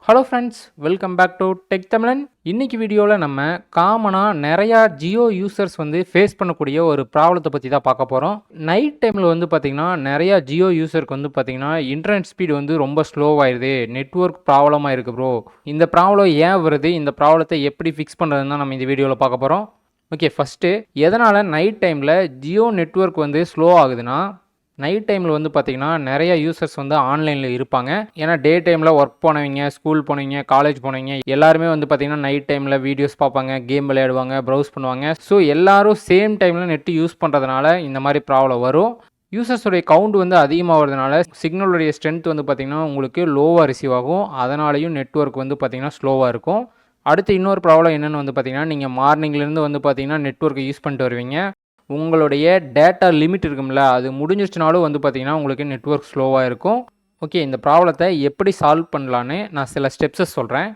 Hello friends, welcome back to tech Tamizhan. இன்னைக்கு வீடியோவில் நம்ம காமனாக நிறையா ஜியோ யூசர்ஸ் ஃபேஸ் பண்ணக்கூடிய ஒரு ப்ராப்ளத்தை பற்றி தான் பார்க்க போகிறோம். நைட் டைமில் பார்த்திங்கன்னா நிறையா ஜியோ யூசருக்கு பார்த்திங்கன்னா இன்டர்நெட் ஸ்பீடு ரொம்ப ஸ்லோவாகிடுது, நெட்வொர்க் ப்ராப்ளமாக இருக்குது ப்ரோ. இந்த ப்ராப்ளம் ஏன் வருது, இந்த ப்ராப்ளத்தை எப்படி ஃபிக்ஸ் பண்ணுறதுன்னு தான் நம்ம இந்த வீடியோவில் பார்க்க போகிறோம். ஓகே, ஃபஸ்ட்டு எதனால் நைட் டைமில் ஜியோ நெட்வொர்க் ஸ்லோ ஆகுதுன்னா, நைட் டைமில் பார்த்திங்கன்னா நிறைய யூசர்ஸ் ஆன்லைனில் இருப்பாங்க. ஏன்னா டே டைமில் ஒர்க் போனவங்க, ஸ்கூல் போனவங்க, காலேஜ் போனவங்க எல்லாருமே பார்த்திங்கன்னா நைட் டைமில் வீடியோஸ் பார்ப்பாங்க, கேம் விளையாடுவாங்க, ப்ரௌஸ் பண்ணுவாங்க. ஸோ எல்லோரும் சேம் டைமில் நெட்டு யூஸ் பண்ணுறதுனால இந்த மாதிரி ப்ராப்ளம் வரும். யூசர்ஸுடைய கவுண்ட் அதிகமாகிறதுனால சிக்னலுடைய ஸ்ட்ரென்த் பார்த்திங்கன்னா உங்களுக்கு லோவாக ரிசீவ் ஆகும். அதனாலையும் நெட்வொர்க் பார்த்திங்கன்னா ஸ்லோவாக இருக்கும். அடுத்து இன்னொரு ப்ராப்ளம் என்னென்னு பார்த்திங்கன்னா, நீங்கள் மார்னிங்லேருந்து பார்த்திங்கன்னா நெட்வொர்க்கை யூஸ் பண்ணிட்டு வருவீங்க. உங்களுடைய டேட்டா லிமிட் இருக்கும்ல, அது முடிஞ்சிருச்சுனாலும் பார்த்திங்கன்னா உங்களுக்கு நெட்வொர்க் ஸ்லோவாக இருக்கும். ஓகே, இந்த ப்ராப்ளத்தை எப்படி சால்வ் பண்ணலான்னு நான் சில ஸ்டெப்ஸை சொல்கிறேன்.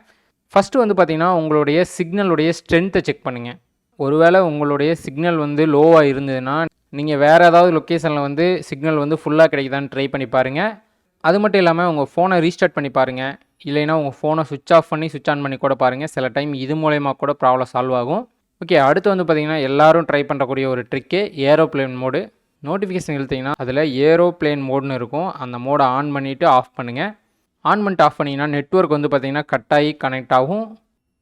ஃபஸ்ட்டு பார்த்திங்கன்னா உங்களுடைய சிக்னலுடைய ஸ்ட்ரென்த்தை செக் பண்ணுங்கள். ஒருவேளை உங்களுடைய சிக்னல் லோவாக இருந்ததுன்னா நீங்கள் வேறு ஏதாவது லொக்கேஷனில் சிக்னல் ஃபுல்லாக கிடைக்குதான்னு ட்ரை பண்ணி பாருங்கள். அது மட்டும் இல்லாமல் உங்கள் ஃபோனை ரீஸ்டார்ட் பண்ணி பாருங்கள். இல்லைன்னா உங்கள் ஃபோனை சுவிட்ச் ஆஃப் பண்ணி சுவிட்ச் ஆன் பண்ணி கூட பாருங்கள். சில டைம் இது மூலயமா கூட ப்ராப்ளம் சால்வ் ஆகும். ஓகே, அடுத்து பார்த்திங்கன்னா எல்லோரும் ட்ரை பண்ணுறக்கூடிய ஒரு ட்ரிக்கு ஏரோப்ளேன் மோடு. நோட்டிஃபிகேஷன் இழுத்திங்கன்னா அதில் ஏரோப்ளேன் மோடுன்னு இருக்கும். அந்த மோடை ஆன் பண்ணிவிட்டு ஆஃப் பண்ணுங்கள். ஆன் பண்ணிட்டு ஆஃப் பண்ணிங்கன்னா நெட்வொர்க் பார்த்திங்கன்னா கட் ஆகி கனெக்ட் ஆகும்.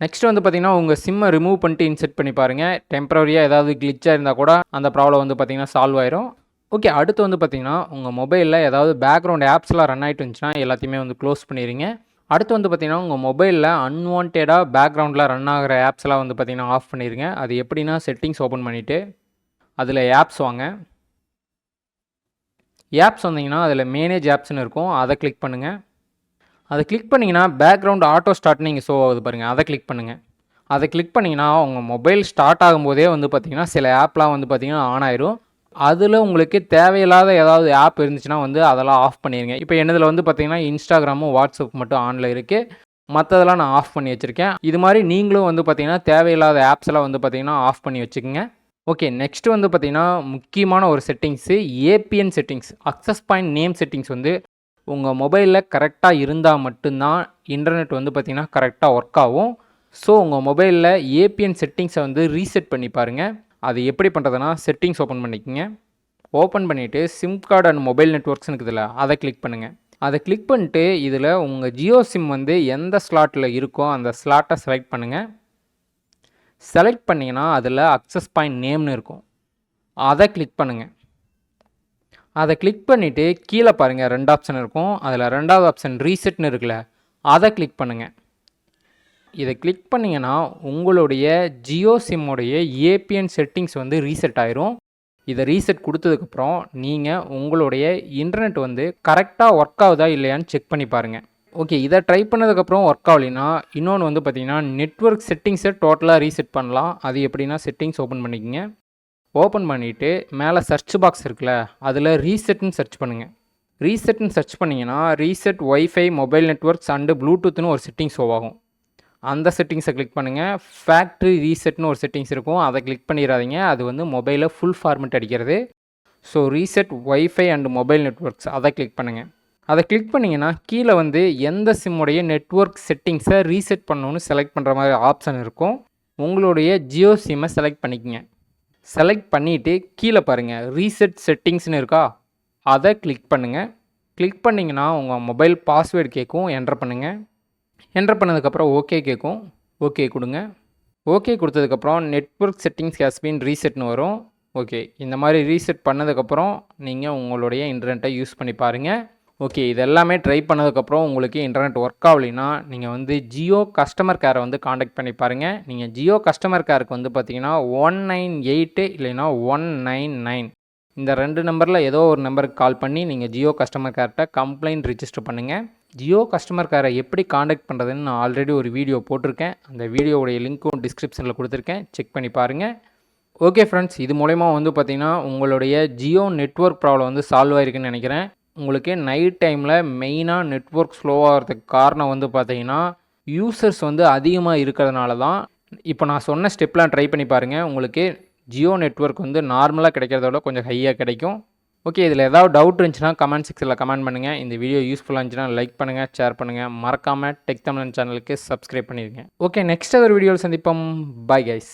நெக்ஸ்ட் பார்த்திங்கன்னா உங்கள் சிம்மை ரிமூவ் பண்ணிட்டு இன்செட் பண்ணி பாருங்கள். டெம்பரரியாக ஏதாவது கிளிச்சாக இருந்தால் கூட அந்த ப்ராப்ளம் பார்த்திங்கன்னா சால்வ் ஆயிரும். ஓகே, அடுத்து பார்த்திங்கன்னா உங்கள் மொபைலில் ஏதாவது பேக்ரவுண்ட் ஆப்ஸ்லாம் ரன் ஆகிட்டு இருந்துச்சுன்னா எல்லாத்தையுமே க்ளோஸ் பண்ணிடுங்க. அடுத்து பார்த்திங்கன்னா உங்கள் மொபைலில் அன்வான்டாக பேக்ரவுண்டில் ரன் ஆகிற ஆப்ஸ்லாம் பார்த்திங்கன்னா ஆஃப் பண்ணிடுங்க. அது எப்படின்னா செட்டிங்ஸ் ஓப்பன் பண்ணிவிட்டு அதில் ஆப்ஸ் வாங்க. ஆப்ஸ் வந்தீங்கன்னா அதில் மேனேஜ் ஆப்ஸ்னு இருக்கும், அதை கிளிக் பண்ணுங்கள். அதை கிளிக் பண்ணிங்கன்னா பேக்ரவுண்ட் ஆட்டோ ஸ்டார்ட்னு இங்கே ஷோ ஆகுது பாருங்கள், அதை கிளிக் பண்ணுங்கள். அதை கிளிக் பண்ணிங்கன்னா உங்கள் மொபைல் ஸ்டார்ட் ஆகும்போதே பார்த்திங்கன்னா சில ஆப்லாம் பார்த்திங்கன்னா ஆன் ஆயிரும். அதில் உங்களுக்கு தேவையில்லாத ஏதாவது ஆப் இருந்துச்சுன்னா அதெல்லாம் ஆஃப் பண்ணிடுங்க. இப்போ என்னதில் பார்த்திங்கன்னா இன்ஸ்டாகிராமும் வாட்ஸ்அப் மட்டும் ஆனில் இருக்குது, மற்றதெல்லாம் நான் ஆஃப் பண்ணி வச்சுருக்கேன். இது மாதிரி நீங்களும் பார்த்திங்கன்னா தேவையில்லாத ஆப்ஸ்லாம் பார்த்திங்கன்னா ஆஃப் பண்ணி வச்சுக்கோங்க. ஓகே, நெக்ஸ்ட்டு பார்த்திங்கன்னா முக்கியமான ஒரு settings ABN settings, access point name settings உங்கள் மொபைலில் கரெக்டாக இருந்தால் மட்டும்தான் இன்டர்நெட் பார்த்திங்கன்னா கரெக்டாக ஒர்க் ஆகும். ஸோ உங்கள் மொபைலில் ஏபிஎன் செட்டிங்ஸை ரீசெட் பண்ணி பாருங்கள். அது எப்படி பண்ணுறதுனா, செட்டிங்ஸ் ஓப்பன் பண்ணிக்கோங்க. ஓப்பன் பண்ணிவிட்டு சிம் கார்டு அண்ட் மொபைல் நெட்வொர்க்ஸ்னு இருக்குதுல்ல, அதை கிளிக் பண்ணுங்கள். அதை கிளிக் பண்ணிட்டு இதில் உங்கள் ஜியோ சிம் எந்த ஸ்லாட்டில் இருக்கோ அந்த ஸ்லாட்டை செலக்ட் பண்ணுங்கள். செலக்ட் பண்ணிங்கன்னா அதில் அக்சஸ் பாயிண்ட் நேம்னு இருக்கும், அதை கிளிக் பண்ணுங்கள். அதை கிளிக் பண்ணிவிட்டு கீழே பாருங்கள் 2 ஆப்ஷன் இருக்கும். அதில் 2வது ஆப்ஷன் ரீசெட்னு இருக்குல்ல, அதை கிளிக் பண்ணுங்கள். இதை கிளிக் பண்ணிங்கன்னா உங்களுடைய ஜியோ சிம்முடைய ஏபிஎன் செட்டிங்ஸ் ரீசெட் ஆயிரும். இதை ரீசெட் கொடுத்ததுக்கப்புறம் நீங்கள் உங்களுடைய இன்டர்நெட் கரெக்டாக ஒர்க் ஆகுதா இல்லையான்னு செக் பண்ணி பாருங்கள். ஓகே, இதை ட்ரை பண்ணதுக்கப்புறம் ஒர்க் ஆகலைன்னா இன்னொன்று பார்த்திங்கன்னா நெட்வொர்க் செட்டிங்ஸை டோட்டலாக ரீசெட் பண்ணலாம். அது எப்படின்னா செட்டிங்ஸ் ஓப்பன் பண்ணிக்கோங்க. ஓப்பன் பண்ணிவிட்டு மேலே சர்ச் பாக்ஸ் இருக்குல்ல, அதில் ரீசெட்னு சர்ச் பண்ணுங்கள். ரீசெட்னு சர்ச் பண்ணிங்கன்னா reset WiFi mobile networks and ப்ளூடூத்னு ஒரு செட்டிங்ஸ் ஷோ ஆகும். அந்த செட்டிங்ஸை கிளிக் பண்ணுங்கள். ஃபேக்ட்ரி ரீசெட்னு ஒரு செட்டிங்ஸ் இருக்கும், அதை கிளிக் பண்ணிடாதீங்க. அது மொபைலில் ஃபுல் ஃபார்மெட் அடிக்கிறது. So reset wifi and mobile networks, அதை கிளிக் பண்ணுங்கள். அதை கிளிக் பண்ணிங்கன்னா கீழே எந்த சிம்முடைய நெட்வொர்க் செட்டிங்ஸை ரீசெட் பண்ணணுன்னு செலக்ட் பண்ணுற மாதிரி ஆப்ஷன் இருக்கும். உங்களுடைய ஜியோ சிம்மை செலக்ட் பண்ணிக்கோங்க. செலக்ட் பண்ணிவிட்டு கீழே பாருங்கள் ரீசெட் செட்டிங்ஸ்னு இருக்கா, அதை கிளிக் பண்ணுங்கள். கிளிக் பண்ணிங்கன்னா உங்கள் மொபைல் பாஸ்வேர்டு கேட்கும், என்டர் பண்ணுங்கள். என்டர் பண்ணதுக்கப்புறம் ஓகே கேட்கும், ஓகே கொடுங்க. ஓகே கொடுத்ததுக்கப்புறம் நெட்வொர்க் செட்டிங்ஸ் ஹேஸ் பீன் ரீசெட்னு வரும். ஓகே, இந்த மாதிரி ரீசெட் பண்ணதுக்கப்புறம் நீங்கள் உங்களுடைய இன்டர்நெட்டை யூஸ் பண்ணி பாருங்கள். ஓகே, இதெல்லாமே ட்ரை பண்ணதுக்கப்புறம் உங்களுக்கு இன்டர்நெட் ஒர்க் ஆகலைன்னா நீங்கள் ஜியோ கஸ்டமர் கேரை காண்டாக்ட் பண்ணி பாருங்கள். நீங்கள் ஜியோ கஸ்டமர் கேருக்கு பார்த்திங்கன்னா 198 இல்லைன்னா 199 இந்த 2 நம்பரில் ஏதோ ஒரு நம்பருக்கு கால் பண்ணி நீங்கள் ஜியோ கஸ்டமர் கேர்கிட்ட கம்ப்ளைண்ட் ரிஜிஸ்டர் பண்ணுங்கள். ஜியோ கஸ்டமர் கேரை எப்படி காண்டாக்ட் பண்ணுறதுன்னு நான் ஆல்ரெடி ஒரு வீடியோ போட்டிருக்கேன். அந்த வீடியோவுடைய லிங்க்கும் டிஸ்கிரிப்ஷனில் கொடுத்துருக்கேன், செக் பண்ணி பாருங்கள். ஓகே ஃப்ரெண்ட்ஸ், இது மூலமா பார்த்திங்கன்னா உங்களுடைய ஜியோ நெட்வொர்க் ப்ராப்ளம் சால்வ் ஆகிருக்குன்னு நினைக்கிறேன். உங்களுக்கு நைட் டைமில் மெயினாக நெட்வொர்க் ஸ்லோவாகிறதுக்கு காரணம் பார்த்திங்கன்னா யூசர்ஸ் அதிகமாக இருக்கிறதுனால தான். இப்போ நான் சொன்ன ஸ்டெப்லாம் ட்ரை பண்ணி பாருங்கள். உங்களுக்கு ஜியோ நெட்வொர்க் நார்மலாக கிடைக்கிறத விட கொஞ்சம் ஹையாக கிடைக்கும். ஓகே, இதில் ஏதாவது டவுட் இருந்துச்சுன்னா கமெண்ட் செக்ஷனில் கமெண்ட் பண்ணுங்கள். இந்த வீடியோ யூஸ்ஃபுல்லாக இருந்துச்சுன்னா லைக் பண்ணுங்கள், ஷேர் பண்ணுங்கள். மறக்காமல் டெக் தமிழன் சேனலுக்கு சப்ஸ்கிரைப் பண்ணிடுங்க. ஓகே, நெக்ஸ்ட் ஒரு வீடியோவில் சந்திப்போம். Bye guys.